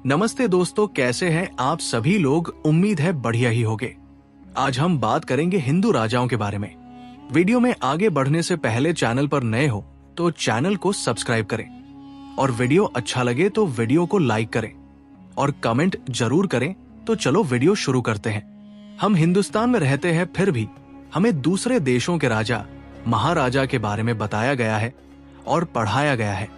नमस्ते दोस्तों, कैसे हैं आप सभी लोग। उम्मीद है बढ़िया ही होंगे। आज हम बात करेंगे हिंदू राजाओं के बारे में। वीडियो में आगे बढ़ने से पहले चैनल पर नए हो तो चैनल को सब्सक्राइब करें और वीडियो अच्छा लगे तो वीडियो को लाइक करें और कमेंट जरूर करें। तो चलो वीडियो शुरू करते हैं। हम हिंदुस्तान में रहते हैं, फिर भी हमें दूसरे देशों के राजा महाराजा के बारे में बताया गया है और पढ़ाया गया है,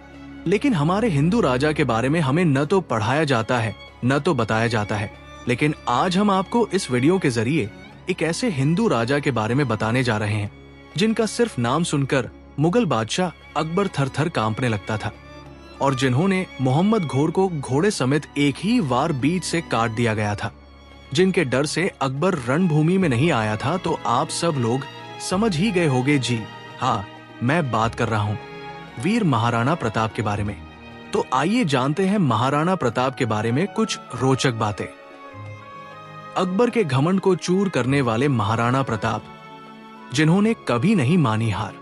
लेकिन हमारे हिंदू राजा के बारे में हमें न तो पढ़ाया जाता है न तो बताया जाता है। लेकिन आज हम आपको इस वीडियो के जरिए एक ऐसे हिंदू राजा के बारे में बताने जा रहे हैं जिनका सिर्फ नाम सुनकर मुगल बादशाह अकबर थर थर कांपने लगता था और जिन्होंने मोहम्मद घोर को घोड़े समेत एक ही वार बीच से काट दिया गया था, जिनके डर से अकबर रणभूमि में नहीं आया था। तो आप सब लोग समझ ही गए होंगे जी हाँ, मैं बात कर रहा हूँ वीर महाराणा प्रताप के बारे में। तो आइए जानते हैं महाराणा प्रताप के बारे में कुछ रोचक बातें। अकबर के घमंड को चूर करने वाले महाराणा प्रताप, जिन्होंने कभी नहीं मानी हार।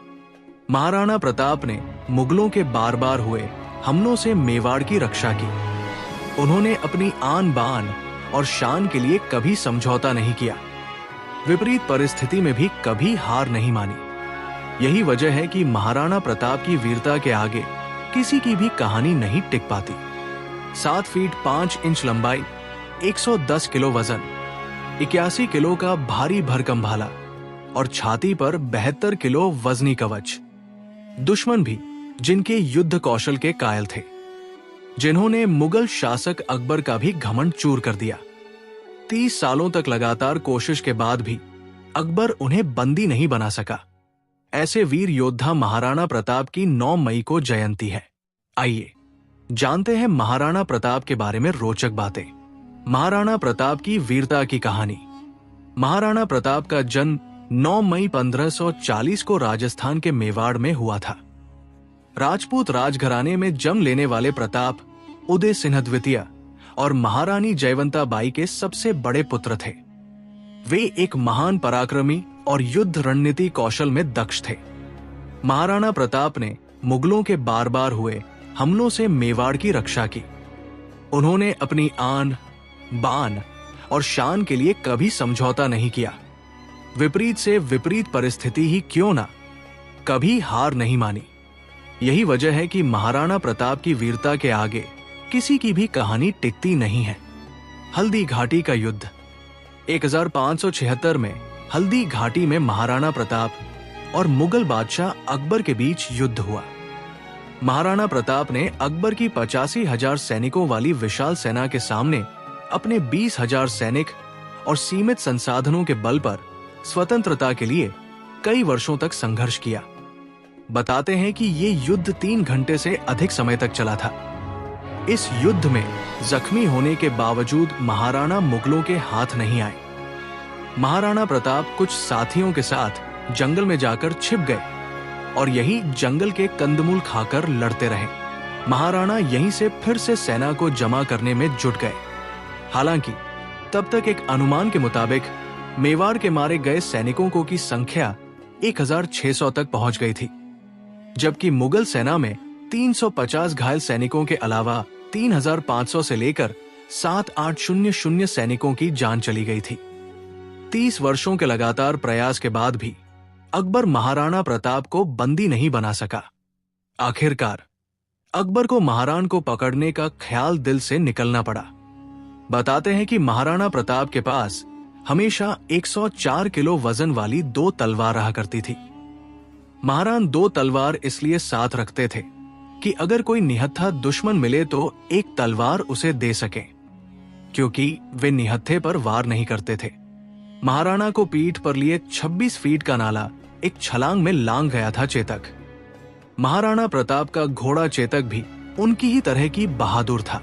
महाराणा प्रताप ने मुगलों के बार बार हुए हमलों से मेवाड़ की रक्षा की। उन्होंने अपनी आन बान और शान के लिए कभी समझौता नहीं किया। विपरीत परिस्थिति में भी कभी हार नहीं मानी। यही वजह है कि महाराणा प्रताप की वीरता के आगे किसी की भी कहानी नहीं टिक पाती। 7 फीट 5 इंच लंबाई, 110 किलो वजन, 81 किलो का भारी भरकम भाला और छाती पर 72 किलो वजनी कवच। दुश्मन भी जिनके युद्ध कौशल के कायल थे, जिन्होंने मुगल शासक अकबर का भी घमंड चूर कर दिया। 30 सालों तक लगातार कोशिश के बाद भी अकबर उन्हें बंदी नहीं बना सका। ऐसे वीर योद्धा महाराणा प्रताप की 9 मई को जयंती है। आइए जानते हैं महाराणा प्रताप के बारे में रोचक बातें। महाराणा प्रताप की वीरता की कहानी। महाराणा प्रताप का जन्म 9 मई 1540 को राजस्थान के मेवाड़ में हुआ था। राजपूत राजघराने में जन्म लेने वाले प्रताप उदय सिंह द्वितीय और महारानी जयवंता बाई के सबसे बड़े पुत्र थे। वे एक महान पराक्रमी और युद्ध रणनीति कौशल में दक्ष थे। महाराणा प्रताप ने मुगलों के बार बार हुए हमलों से मेवाड़ की रक्षा की। उन्होंने अपनी आन बान और शान के लिए कभी समझौता नहीं किया। विपरीत से विपरीत परिस्थिति ही क्यों ना, कभी हार नहीं मानी। यही वजह है कि महाराणा प्रताप की वीरता के आगे किसी की भी कहानी टिकती नहीं है। हल्दी घाटी का युद्ध। 1576 में हल्दी घाटी में महाराणा प्रताप और मुगल बादशाह अकबर के बीच युद्ध हुआ। महाराणा प्रताप ने अकबर की 85,000 सैनिकों वाली विशाल सेना के सामने अपने 20,000 सैनिक और सीमित संसाधनों के बल पर स्वतंत्रता के लिए कई वर्षों तक संघर्ष किया। बताते हैं कि ये युद्ध 3 घंटे से अधिक समय तक चला था। इस युद्ध में जख्मी होने के बावजूद महाराणा मुगलों के हाथ नहीं आए। महाराणा प्रताप कुछ साथियों के साथ जंगल में जाकर छिप गए और यही जंगल के कंदमूल खाकर लड़ते रहे। महाराणा यहीं से फिर से सेना को जमा करने में जुट गए। हालांकि तब तक एक अनुमान के मुताबिक मेवाड़ के मारे गए सैनिकों को की संख्या 1600 तक पहुंच गई थी, जबकि मुगल सेना में 350 घायल सैनिकों के अलावा 3500 से लेकर 7800 सैनिकों की जान चली गई थी। 30 वर्षों के लगातार प्रयास के बाद भी अकबर महाराणा प्रताप को बंदी नहीं बना सका। आखिरकार अकबर को महाराणा को पकड़ने का ख्याल दिल से निकलना पड़ा। बताते हैं कि महाराणा प्रताप के पास हमेशा 104 किलो वजन वाली 2 तलवार रहा करती थी। महाराणा 2 तलवार इसलिए साथ रखते थे कि अगर कोई निहत्था दुश्मन मिले तो एक तलवार उसे दे सके, क्योंकि वे निहत्थे पर वार नहीं करते थे। महाराणा को पीठ पर लिए 26 फीट का नाला एक छलांग में लांग गया था चेतक। महाराणा प्रताप का घोड़ा चेतक भी उनकी ही तरह की बहादुर था।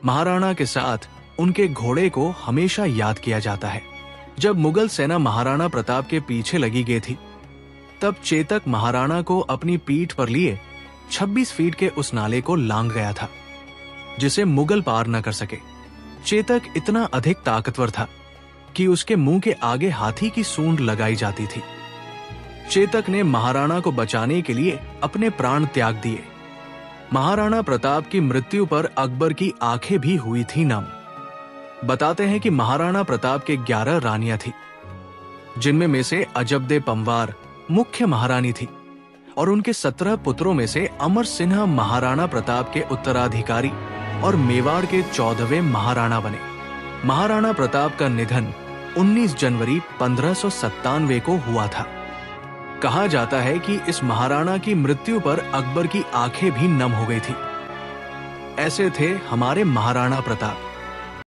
महाराणा के साथ उनके घोड़े को हमेशा याद किया जाता है। जब मुगल सेना महाराणा प्रताप के पीछे लगी गई थी, तब चेतक महाराणा को अपनी पीठ पर लिए 26 फीट के उस नाले को लांग गया था, जिसे मुगल पार न कर सके। चेतक इतना अधिक ताकतवर था कि उसके मुंह के आगे हाथी की सूंड लगाई जाती थी। चेतक ने महाराणा को बचाने के लिए अपने प्राण त्याग दिए। महाराणा प्रताप की मृत्यु पर अकबर की आंखें भी हुई थी नम। बताते हैं कि महाराणा प्रताप के 11 रानियां थी, जिनमें में से अजबदे पंवार मुख्य महारानी थी और उनके 17 पुत्रों में से अमर सिन्हा महाराणा प्रताप के उत्तराधिकारी और मेवाड़ के 14वें महाराणा बने। महाराणा प्रताप का निधन 19 जनवरी 1597 को हुआ था। कहा जाता है कि इस महाराणा की मृत्यु पर अकबर की आंखें भी नम हो गई थी। ऐसे थे हमारे महाराणा प्रताप।